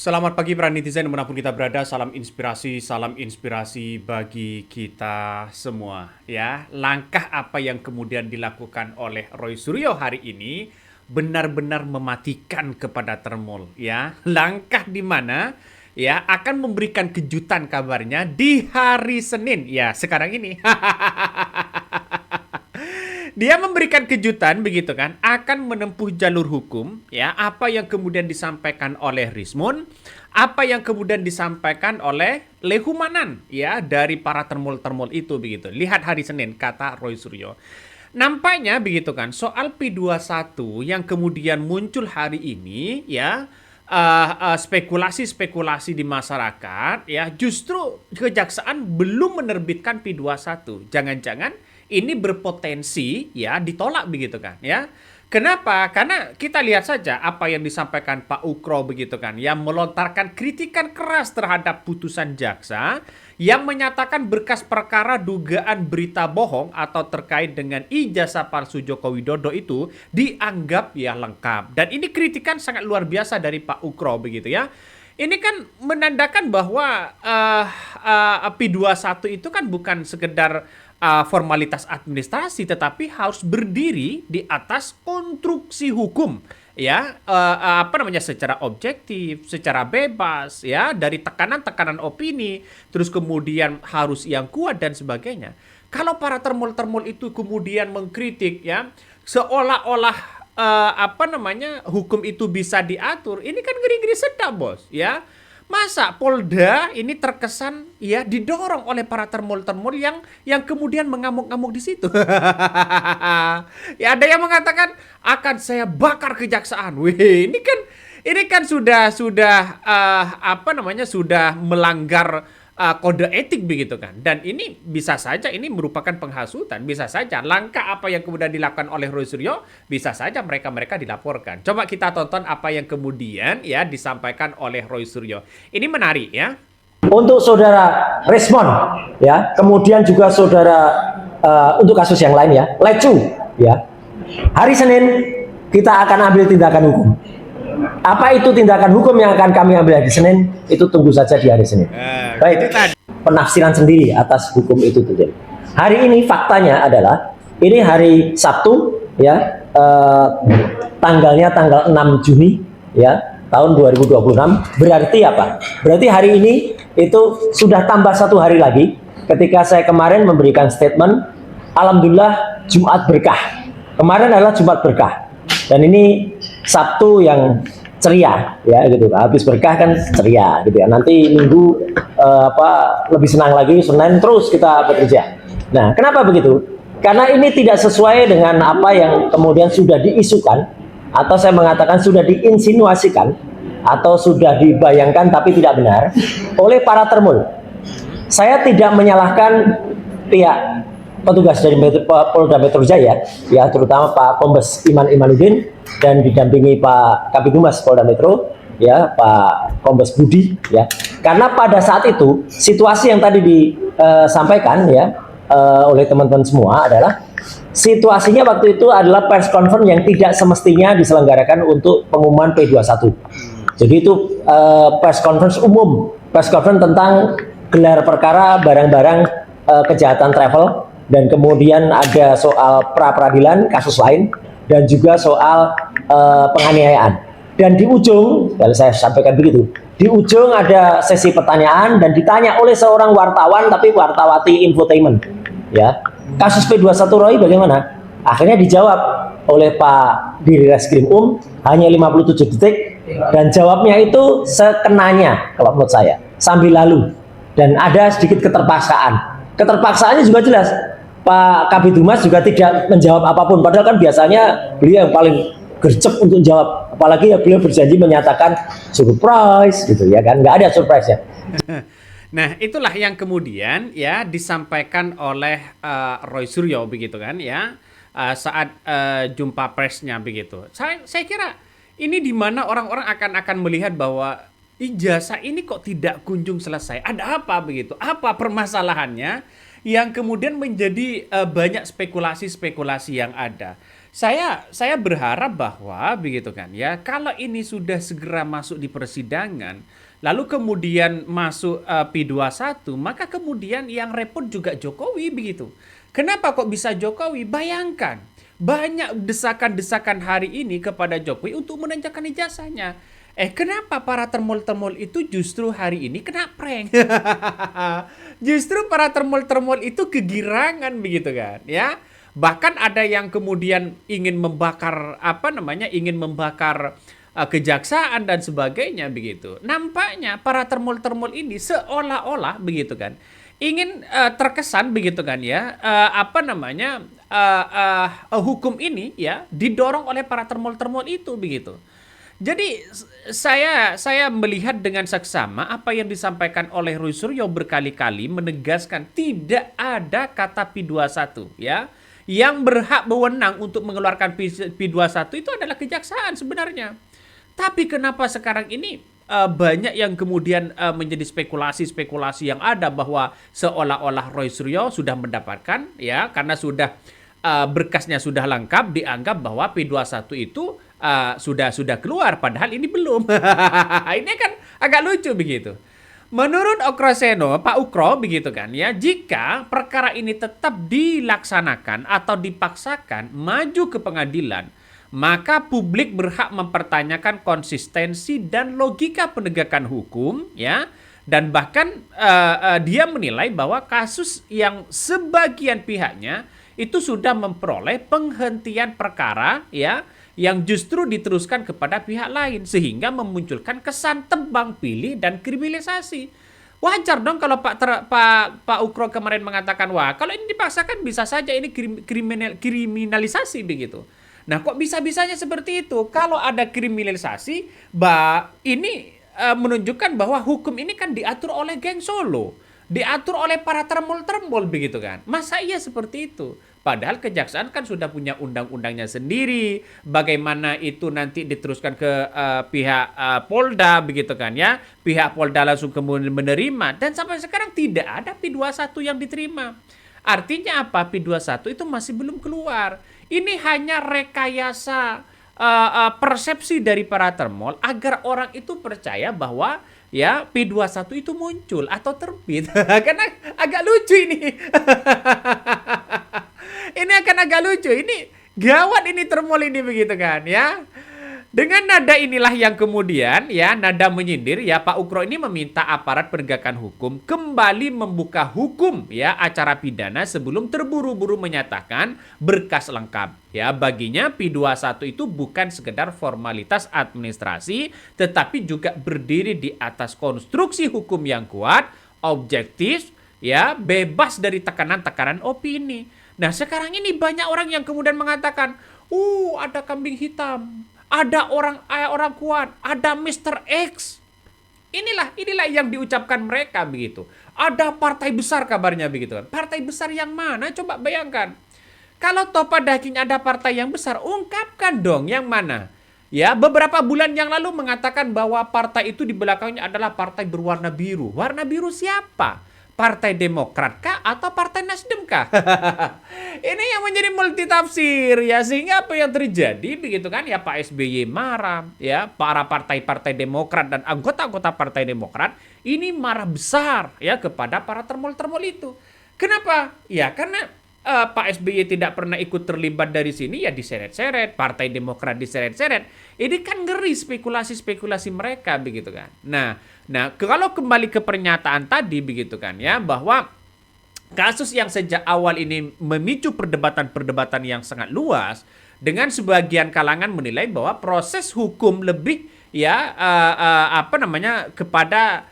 Selamat pagi para netizen dimanapun kita berada, salam inspirasi bagi kita semua ya. Langkah apa yang kemudian dilakukan oleh Roy Suryo hari ini benar-benar mematikan kepada Termol ya. Langkah di mana ya akan memberikan kejutan kabarnya di hari Senin ya sekarang ini. Dia memberikan kejutan begitu kan, akan menempuh jalur hukum ya, apa yang kemudian disampaikan oleh Rismon, apa yang kemudian disampaikan oleh Lehumanan ya dari para termul-termul itu begitu. Lihat hari Senin kata Roy Suryo. Nampaknya begitu kan, soal P21 yang kemudian muncul hari ini ya, spekulasi-spekulasi di masyarakat ya, justru kejaksaan belum menerbitkan P21. Jangan-jangan ini berpotensi ya ditolak begitu kan ya. Kenapa? Karena kita lihat saja apa yang disampaikan Pak Ukro begitu kan, yang melontarkan kritikan keras terhadap putusan jaksa yang menyatakan berkas perkara dugaan berita bohong atau terkait dengan ijazah palsu Joko Widodo itu dianggap ya lengkap. Dan ini kritikan sangat luar biasa dari Pak Ukro begitu ya. Ini kan menandakan bahwa P21 itu kan bukan sekedar formalitas administrasi, tetapi harus berdiri di atas konstruksi hukum ya, secara objektif, secara bebas ya, dari tekanan-tekanan opini, terus kemudian harus yang kuat dan sebagainya. Kalau para termul-termul itu kemudian mengkritik ya, seolah-olah hukum itu bisa diatur, ini kan ngeri-ngeri sedap bos ya. Masa Polda ini terkesan ya didorong oleh para termul-termul yang kemudian mengamuk-ngamuk di situ. Ya ada yang mengatakan akan saya bakar kejaksaan. Wih, ini kan sudah melanggar kode etik begitu kan. Dan ini bisa saja ini merupakan penghasutan, bisa saja langkah apa yang kemudian dilakukan oleh Roy Suryo, bisa saja mereka dilaporkan. Coba kita tonton apa yang kemudian ya disampaikan oleh Roy Suryo. Ini menarik ya. Untuk saudara Resmon ya, kemudian juga saudara untuk kasus yang lain ya, Lecu ya. Hari Senin kita akan ambil tindakan hukum. Apa itu tindakan hukum yang akan kami ambil hari Senin? Itu tunggu saja di hari Senin. Baik, penafsiran sendiri atas hukum itu terjadi. Hari ini faktanya adalah ini hari Sabtu ya, tanggalnya tanggal 6 Juni ya, tahun 2026. Berarti apa? Berarti hari ini itu sudah tambah satu hari lagi ketika saya kemarin memberikan statement, alhamdulillah Jumat berkah. Kemarin adalah Jumat berkah. Dan ini Sabtu yang ceria ya gitu. Habis berkah kan ceria gitu ya. Nanti Minggu lebih senang lagi, Senin terus kita bekerja. Nah, kenapa begitu? Karena ini tidak sesuai dengan apa yang kemudian sudah diisukan, atau saya mengatakan sudah diinsinuasikan atau sudah dibayangkan tapi tidak benar oleh para termul. Saya tidak menyalahkan pihak petugas dari Polda Metro Jaya, ya terutama Pak Kombes Iman Imanuddin dan didampingi Pak Kabid Humas Polda Metro, ya Pak Kombes Budi, ya. Karena pada saat itu situasi yang tadi disampaikan ya oleh teman-teman semua adalah situasinya waktu itu adalah press conference yang tidak semestinya diselenggarakan untuk pengumuman P21. Jadi itu press conference umum, press conference tentang gelar perkara barang-barang kejahatan travel. Dan kemudian ada soal pra-peradilan kasus lain dan juga soal penganiayaan. Dan di ujung, kalau saya sampaikan begitu, di ujung ada sesi pertanyaan dan ditanya oleh seorang wartawan, tapi wartawati infotainment. Ya, kasus P21 Roy bagaimana? Akhirnya dijawab oleh Pak Dirreskrim hanya 57 detik dan jawabnya itu sekenanya kalau menurut saya, sambil lalu. Dan ada sedikit keterpaksaan. Keterpaksaannya juga jelas. Pak Kabid Humas juga tidak menjawab apapun, padahal kan biasanya beliau yang paling gercep untuk jawab, apalagi ya beliau berjanji menyatakan surprise gitu ya kan, nggak ada surprise ya. Nah itulah yang kemudian ya disampaikan oleh Roy Suryo begitu kan ya, saat jumpa persnya begitu. Saya kira ini di mana orang-orang akan melihat bahwa ijazah ini kok tidak kunjung selesai. Ada apa begitu? Apa permasalahannya? Yang kemudian menjadi banyak spekulasi-spekulasi yang ada. Saya berharap bahwa begitu kan ya, kalau ini sudah segera masuk di persidangan, lalu kemudian masuk P21, maka kemudian yang repot juga Jokowi begitu. Kenapa kok bisa Jokowi? Bayangkan, banyak desakan-desakan hari ini kepada Jokowi untuk menanyakan ijazahnya. Kenapa para termol-termol itu justru hari ini kena prank? Justru para termol-termol itu kegirangan begitu kan, ya. Bahkan ada yang kemudian ingin membakar ingin membakar kejaksaan dan sebagainya begitu. Nampaknya para termol-termol ini seolah-olah begitu kan ingin terkesan begitu kan ya hukum ini ya didorong oleh para termol-termol itu begitu. Jadi saya melihat dengan seksama apa yang disampaikan oleh Roy Suryo berkali-kali menegaskan tidak ada kata P21 ya. Yang berhak berwenang untuk mengeluarkan P21 itu adalah kejaksaan sebenarnya. Tapi kenapa sekarang ini banyak yang kemudian menjadi spekulasi-spekulasi yang ada bahwa seolah-olah Roy Suryo sudah mendapatkan ya karena sudah berkasnya sudah lengkap, dianggap bahwa P21 itu sudah keluar padahal ini belum. Ini kan agak lucu begitu. Menurut Okroseno, Pak Ukro begitu kan ya, jika perkara ini tetap dilaksanakan atau dipaksakan maju ke pengadilan, maka publik berhak mempertanyakan konsistensi dan logika penegakan hukum ya, dan bahkan dia menilai bahwa kasus yang sebagian pihaknya itu sudah memperoleh penghentian perkara ya, yang justru diteruskan kepada pihak lain sehingga memunculkan kesan tebang pilih dan kriminalisasi. Wajar dong kalau Pak Ukro kemarin mengatakan wah kalau ini dipaksakan bisa saja ini kriminalisasi begitu. Nah kok bisa-bisanya seperti itu? Kalau ada kriminalisasi, ini menunjukkan bahwa hukum ini kan diatur oleh geng Solo, diatur oleh para termol-termol begitu kan. Masa iya seperti itu? Padahal kejaksaan kan sudah punya undang-undangnya sendiri. Bagaimana itu nanti diteruskan ke pihak Polda begitu kan ya. Pihak Polda langsung kemudian menerima. Dan sampai sekarang tidak ada P21 yang diterima. Artinya apa? P21 itu masih belum keluar. Ini hanya rekayasa persepsi dari para termol agar orang itu percaya bahwa ya P21 itu muncul atau terbit. Karena agak lucu ini. Ini akan agak lucu. Ini gawat ini termol ini begitu kan ya. Dengan nada inilah yang kemudian ya nada menyindir ya Pak Ukro ini meminta aparat penegakan hukum kembali membuka hukum ya acara pidana sebelum terburu-buru menyatakan berkas lengkap. Ya baginya P21 itu bukan sekedar formalitas administrasi tetapi juga berdiri di atas konstruksi hukum yang kuat, objektif ya, bebas dari tekanan-tekanan opini. Nah, sekarang ini banyak orang yang kemudian mengatakan, ada kambing hitam. Ada orang kuat, ada Mr. X. Inilah yang diucapkan mereka begitu. Ada partai besar kabarnya begitu kan. Partai besar yang mana? Coba bayangkan. Kalau toh pada akhirnya ada partai yang besar, ungkapkan dong yang mana. Ya, beberapa bulan yang lalu mengatakan bahwa partai itu di belakangnya adalah partai berwarna biru. Warna biru siapa? Partai Demokrat kah atau Partai Nasdem kah? Ini yang menjadi multitafsir ya, sehingga apa yang terjadi begitu kan ya, Pak SBY marah ya, para partai-partai Demokrat dan anggota-anggota Partai Demokrat ini marah besar ya kepada para termol-termol itu. Kenapa? Ya karena Pak SBY tidak pernah ikut terlibat dari sini ya diseret-seret, Partai Demokrat diseret-seret. Ini kan ngeri spekulasi-spekulasi mereka begitu kan. Nah, kalau kembali ke pernyataan tadi begitu kan ya, bahwa kasus yang sejak awal ini memicu perdebatan-perdebatan yang sangat luas, dengan sebagian kalangan menilai bahwa proses hukum lebih ya kepada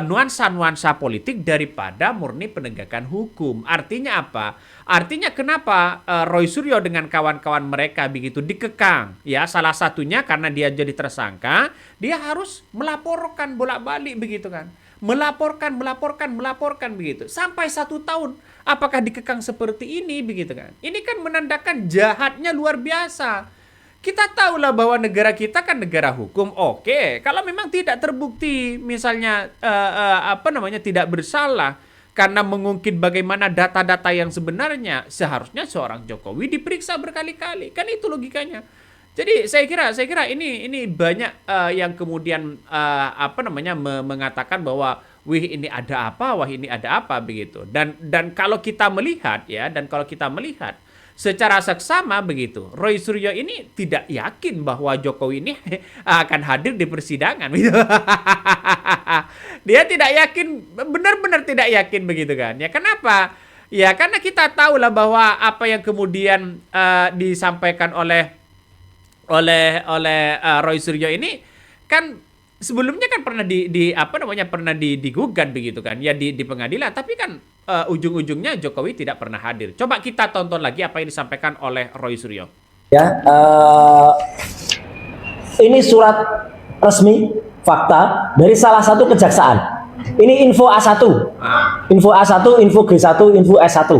nuansa-nuansa politik daripada murni penegakan hukum. Artinya apa? Artinya kenapa Roy Suryo dengan kawan-kawan mereka begitu dikekang? Ya, salah satunya karena dia jadi tersangka, dia harus melaporkan bolak-balik begitu kan. Melaporkan begitu. Sampai 1 tahun. Apakah dikekang seperti ini begitu kan? Ini kan menandakan jahatnya luar biasa. Kita tahulah bahwa negara kita kan negara hukum. Oke, kalau memang tidak terbukti misalnya tidak bersalah, karena mengungkit bagaimana data-data yang sebenarnya, seharusnya seorang Jokowi diperiksa berkali-kali. Kan itu logikanya. Jadi saya kira ini banyak yang kemudian mengatakan bahwa wih ini ada apa, wah ini ada apa begitu. Dan kalau kita melihat secara seksama begitu, Roy Suryo ini tidak yakin bahwa Jokowi ini akan hadir di persidangan gitu. Dia tidak yakin, benar-benar tidak yakin begitu kan. Ya kenapa? Ya karena kita tahu lah bahwa apa yang kemudian disampaikan oleh Roy Suryo ini kan sebelumnya kan pernah pernah digugat begitu kan ya di pengadilan, tapi kan ujung-ujungnya Jokowi tidak pernah hadir. Coba kita tonton lagi apa yang disampaikan oleh Roy Suryo. Ya, ini surat resmi fakta dari salah satu kejaksaan. Ini info A1, info A1, info G1, info S1.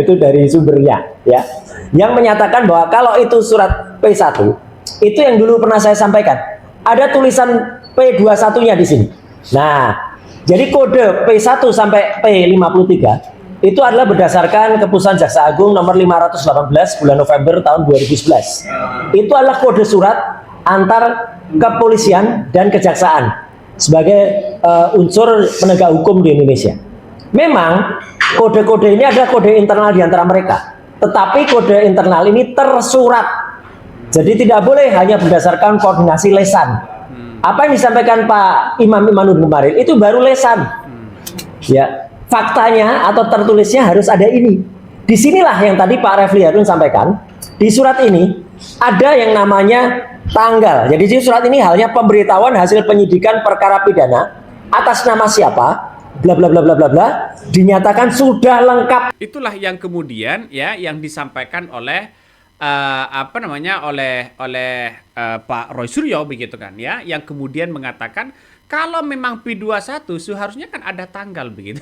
Itu dari sumbernya, ya. Yang menyatakan bahwa kalau itu surat P1, itu yang dulu pernah saya sampaikan. Ada tulisan P21-nya di sini. Nah, jadi kode P1 sampai P53 itu adalah berdasarkan keputusan Jaksa Agung nomor 518 bulan November tahun 2011. Itu adalah kode surat antar kepolisian dan kejaksaan sebagai unsur penegak hukum di Indonesia. Memang kode-kode ini adalah kode internal di antara mereka, tetapi kode internal ini tersurat. Jadi tidak boleh hanya berdasarkan koordinasi lesan. Apa yang disampaikan Pak Imam Imanul kemarin itu baru lesan. Ya, faktanya atau tertulisnya harus ada ini. Disinilah yang tadi Pak Refli Harun sampaikan. Di surat ini ada yang namanya tanggal. Jadi di surat ini halnya pemberitahuan hasil penyidikan perkara pidana atas nama siapa, bla bla bla bla bla bla, dinyatakan sudah lengkap. Itulah yang kemudian ya yang disampaikan oleh Pak Roy Suryo begitu kan ya, yang kemudian mengatakan kalau memang P21 seharusnya kan ada tanggal begitu.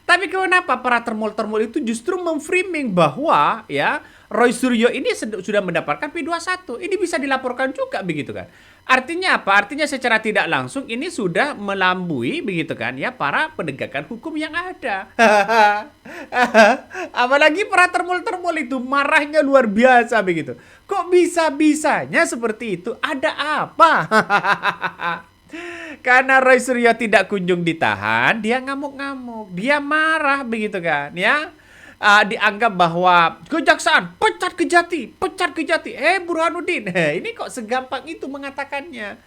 Tapi kenapa para termol-termol itu justru memframing bahwa ya Roy Suryo ini sudah mendapatkan P21. Ini bisa dilaporkan juga begitu kan. Artinya apa? Artinya secara tidak langsung ini sudah melambui begitu kan ya para penegakan hukum yang ada. Apalagi para termol-termol itu marahnya luar biasa begitu. Kok bisa-bisanya seperti itu? Ada apa? Karena Roy Suryo tidak kunjung ditahan, dia ngamuk-ngamuk, dia marah begitu kan ya. Dianggap bahwa kejaksaan pecat Kejati. Burhanuddin, ini kok segampang itu mengatakannya?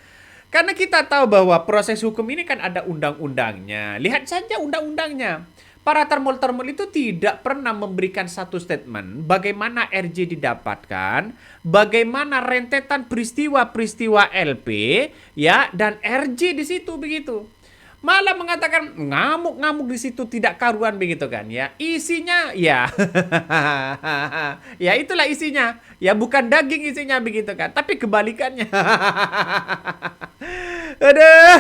Karena kita tahu bahwa proses hukum ini kan ada undang-undangnya. Lihat saja undang-undangnya. Para termol-termol itu tidak pernah memberikan satu statement bagaimana RJ didapatkan, bagaimana rentetan peristiwa-peristiwa LP ya dan RJ di situ begitu. Malah mengatakan ngamuk-ngamuk di situ tidak karuan begitu kan ya. Isinya ya ya itulah isinya. Ya bukan daging isinya begitu kan, tapi kebalikannya. Aduh.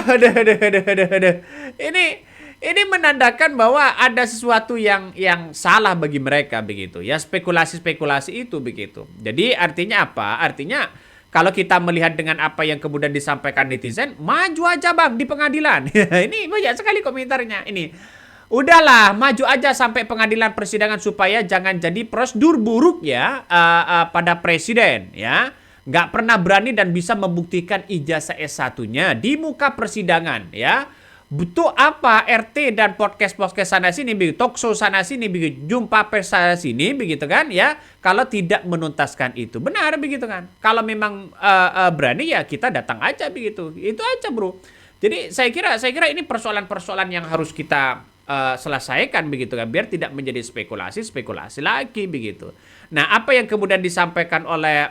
Ini menandakan bahwa ada sesuatu yang salah bagi mereka begitu ya, spekulasi-spekulasi itu begitu. Jadi artinya apa? Artinya kalau kita melihat dengan apa yang kemudian disampaikan netizen, maju aja bang di pengadilan. Ini banyak sekali komentarnya. Ini udahlah maju aja sampai pengadilan persidangan supaya jangan jadi prosedur buruk ya pada presiden ya. Nggak pernah berani dan bisa membuktikan ijazah S1-nya di muka persidangan ya. Butuh apa RT dan podcast sana sini begitu, talk show sana sini begitu, jumpa pers sana sini begitu kan ya, kalau tidak menuntaskan itu. Benar begitu kan. Kalau memang berani ya kita datang aja begitu. Itu aja bro. Jadi saya kira ini persoalan-persoalan yang harus kita selesaikan begitu kan, biar tidak menjadi spekulasi lagi begitu. Nah, apa yang kemudian disampaikan oleh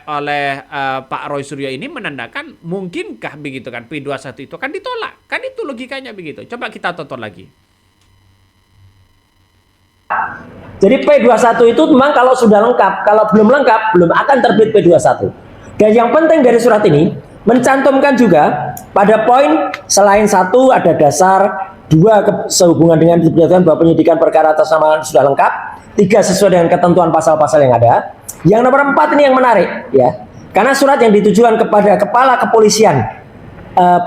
Pak Roy Suryo ini menandakan mungkinkah begitu kan P21 itu kan ditolak. Kan itu logikanya begitu. Coba kita tonton lagi. Jadi P21 itu memang kalau sudah lengkap, kalau belum lengkap belum akan terbit P21. Dan yang penting dari surat ini mencantumkan juga pada poin selain satu ada dasar, dua sehubungan dengan disebutkan bahwa penyidikan perkara atas nama sudah lengkap, tiga sesuai dengan ketentuan pasal-pasal yang ada. Yang nomor 4 ini yang menarik ya, karena surat yang ditujukan kepada kepala kepolisian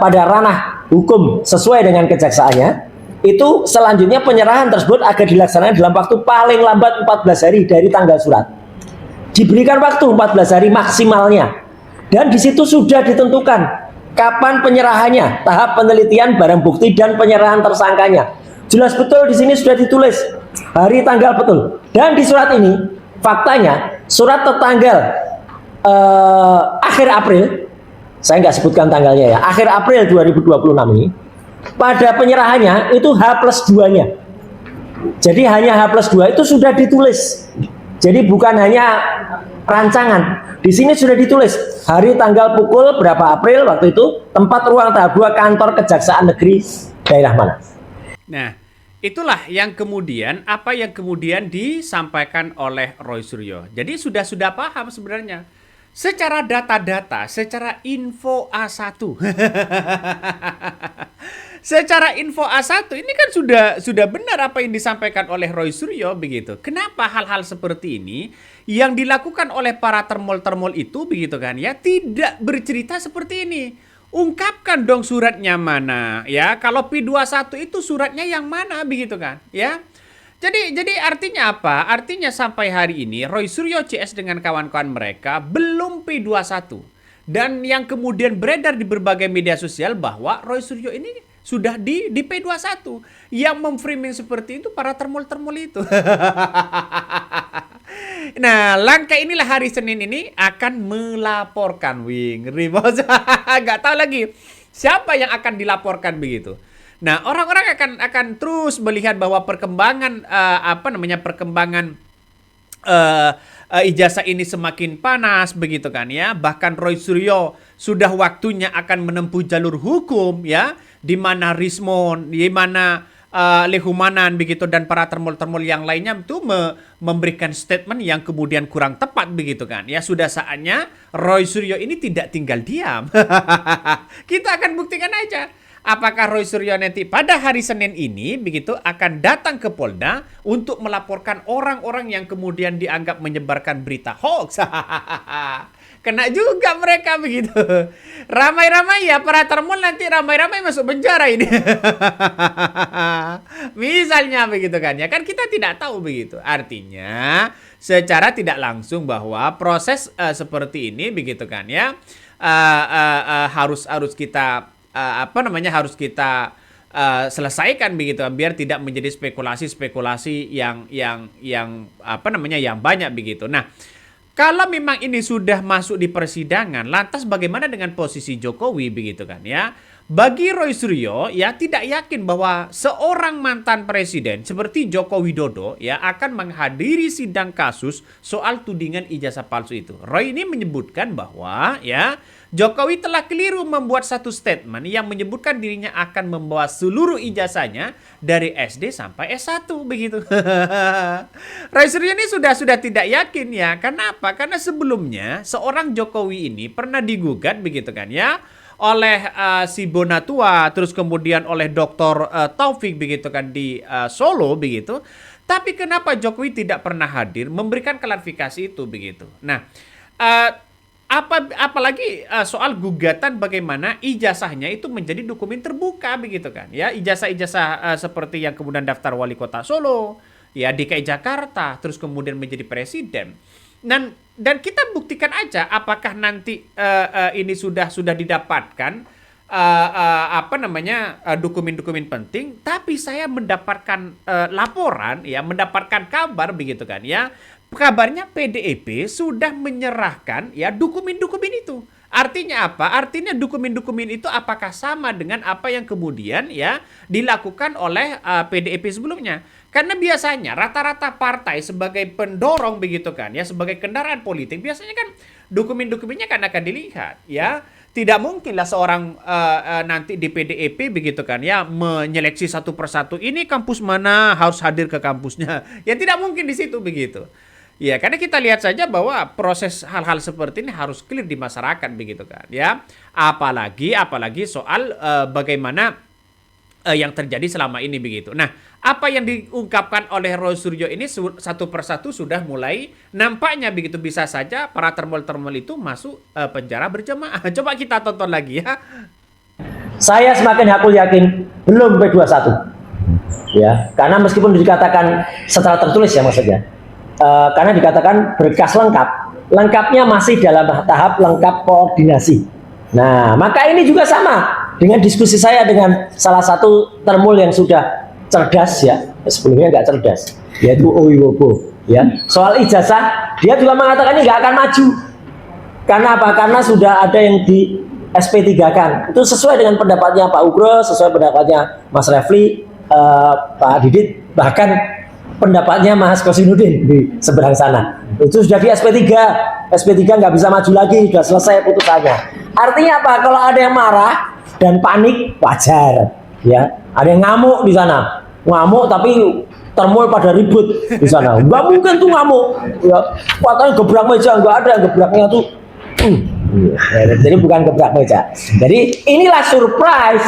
pada ranah hukum sesuai dengan kejaksaannya Itu selanjutnya penyerahan tersebut akan dilaksanakan dalam waktu paling lambat 14 hari dari tanggal surat. Diberikan waktu 14 hari maksimalnya. Dan di situ sudah ditentukan kapan penyerahannya, tahap penelitian barang bukti dan penyerahan tersangkanya. Jelas betul di sini sudah ditulis hari tanggal betul. Dan di surat ini faktanya surat tertanggal akhir April, saya nggak sebutkan tanggalnya ya, akhir April 2026 ini. Pada penyerahannya itu H+2-nya. Jadi hanya H+2 itu sudah ditulis. Jadi bukan hanya rancangan. Di sini sudah ditulis hari tanggal pukul berapa April waktu itu, tempat ruang tahap 2 kantor Kejaksaan Negeri daerah mana. Nah, itulah yang kemudian apa yang kemudian disampaikan oleh Roy Suryo. Jadi sudah paham sebenarnya. Secara data-data, secara info A1. Secara info A1 ini kan sudah benar apa yang disampaikan oleh Roy Suryo begitu. Kenapa hal-hal seperti ini yang dilakukan oleh para termol-termol itu begitu kan ya tidak bercerita seperti ini. Ungkapkan dong suratnya mana ya. Kalau P21 itu suratnya yang mana begitu kan ya. Jadi artinya apa? Artinya sampai hari ini Roy Suryo CS dengan kawan-kawan mereka belum P21. Dan yang kemudian beredar di berbagai media sosial bahwa Roy Suryo ini sudah di P21. Yang memframing seperti itu para termol-termol itu. Nah, langkah inilah hari Senin ini akan melaporkan. Wih, ngeri bos. Gak tahu lagi siapa yang akan dilaporkan begitu. Nah, orang-orang akan terus melihat bahwa perkembangan perkembangan ijazah ini semakin panas begitu kan ya. Bahkan Roy Suryo sudah waktunya akan menempuh jalur hukum ya, di mana Rismon, di mana Lehumanan begitu dan para termol-termol yang lainnya itu memberikan statement yang kemudian kurang tepat begitu kan. Ya sudah saatnya Roy Suryo ini tidak tinggal diam. Kita akan buktikan aja. Apakah Roy Suryo nanti pada hari Senin ini begitu akan datang ke Polda untuk melaporkan orang-orang yang kemudian dianggap menyebarkan berita hoax. Kena juga mereka begitu. Ramai-ramai ya para termol nanti ramai-ramai masuk penjara ini. Misalnya begitu kan ya. Kan kita tidak tahu begitu. Artinya secara tidak langsung bahwa proses seperti ini begitu kan ya. Harus kita harus kita selesaikan begitu biar tidak menjadi spekulasi yang banyak begitu. Nah, kalau memang ini sudah masuk di persidangan, lantas bagaimana dengan posisi Jokowi begitu kan ya? Bagi Roy Suryo ya tidak yakin bahwa seorang mantan presiden seperti Joko Widodo ya akan menghadiri sidang kasus soal tudingan ijazah palsu itu. Roy ini menyebutkan bahwa ya Jokowi telah keliru membuat satu statement yang menyebutkan dirinya akan membawa seluruh ijazahnya dari SD sampai S1 begitu. Roy Suryo ini sudah tidak yakin ya. Kenapa? Karena sebelumnya seorang Jokowi ini pernah digugat begitu kan ya oleh si Bonatua, terus kemudian oleh Dr. Taufik begitu kan di Solo begitu. Tapi kenapa Jokowi tidak pernah hadir memberikan klarifikasi itu begitu. Nah, apalagi soal gugatan bagaimana ijazahnya itu menjadi dokumen terbuka begitu kan ya, ijazah seperti yang kemudian daftar wali kota Solo ya, DKI Jakarta, terus kemudian menjadi presiden. Dan kita buktikan aja apakah nanti ini sudah didapatkan dokumen-dokumen penting, tapi saya mendapatkan laporan ya, mendapatkan kabar begitu kan ya. Kabarnya PDIP sudah menyerahkan ya dokumen-dokumen itu. Artinya apa? Artinya dokumen-dokumen itu apakah sama dengan apa yang kemudian ya dilakukan oleh PDIP sebelumnya? Karena biasanya rata-rata partai sebagai pendorong begitu kan ya, sebagai kendaraan politik biasanya kan dokumen-dokumennya kan akan dilihat ya. Tidak mungkinlah seorang nanti di PDIP begitu kan ya menyeleksi satu persatu, ini kampus mana harus hadir ke kampusnya. Ya tidak mungkin di situ begitu. Ya, karena kita lihat saja bahwa proses hal-hal seperti ini harus clear di masyarakat begitu kan ya. Apalagi soal bagaimana yang terjadi selama ini begitu. Nah, apa yang diungkapkan oleh Roy Suryo ini satu persatu sudah mulai nampaknya begitu, bisa saja para termol-termol itu masuk penjara berjamaah. Coba kita tonton lagi ya. Saya semakin hakul yakin belum P21. Ya, karena meskipun dikatakan secara tertulis ya maksudnya, karena dikatakan berkas lengkap, lengkapnya masih dalam tahap lengkap koordinasi. Nah, maka ini juga sama dengan diskusi saya dengan salah satu termul yang sudah cerdas ya, sebelumnya nggak cerdas, yaitu Owiwobo. Ya, soal ijazah dia juga mengatakan ini nggak akan maju. Karena apa? Karena sudah ada yang di SP3-kan. Itu sesuai dengan pendapatnya Pak Ugro, sesuai pendapatnya Mas Refli, Pak Didit, bahkan pendapatnya Mas Kosinudin di seberang sana. Itu sudah di SP3. SP3 nggak bisa maju lagi, sudah selesai putusannya. Artinya apa? Kalau ada yang marah dan panik, wajar. Ya, ada yang ngamuk di sana. Ngamuk tapi termul pada ribut di sana. Nggak mungkin tuh ngamuk. Ya, katanya gebrak meja, nggak ada gebraknya tuh. Jadi bukan gebrak meja. Jadi inilah surprise.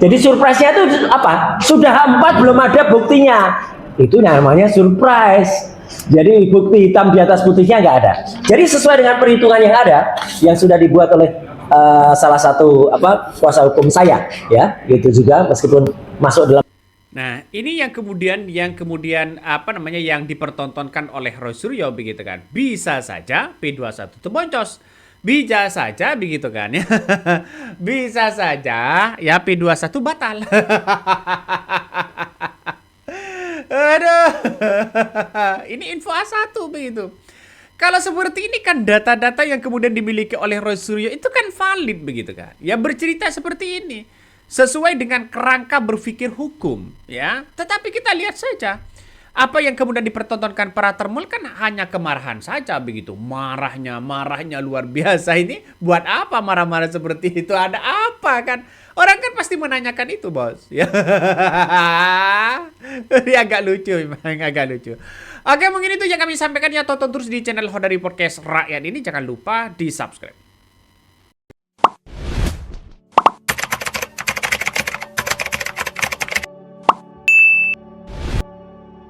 Jadi surprise-nya itu apa? Sudah 4 belum ada buktinya. Itu namanya surprise. Jadi bukti hitam di atas putihnya nggak ada. Jadi sesuai dengan perhitungan yang ada, yang sudah dibuat oleh salah satu kuasa hukum saya, ya, gitu juga meskipun masuk dalam. Nah, ini yang kemudian yang dipertontonkan oleh Roy Suryo begitu kan. Bisa saja P21 itu boncos. Bisa saja begitu kan ya. Bisa saja ya P21 batal. Aduh. Ini info A1 begitu. Kalau seperti ini kan data-data yang kemudian dimiliki oleh Roy Suryo itu kan valid begitu kan. Ya bercerita seperti ini. Sesuai dengan kerangka berpikir hukum, ya. Tetapi kita lihat saja apa yang kemudian dipertontonkan para termul kan hanya kemarahan saja begitu. Marahnya luar biasa ini. Buat apa marah-marah seperti itu? Ada apa kan? Orang kan pasti menanyakan itu, Bos. Ya. Ini agak lucu, memang agak lucu. Oke, mungkin itu yang kami sampaikan ya. Tonton terus di channel Hodari Podcast Rakyat ini. Jangan lupa di-subscribe.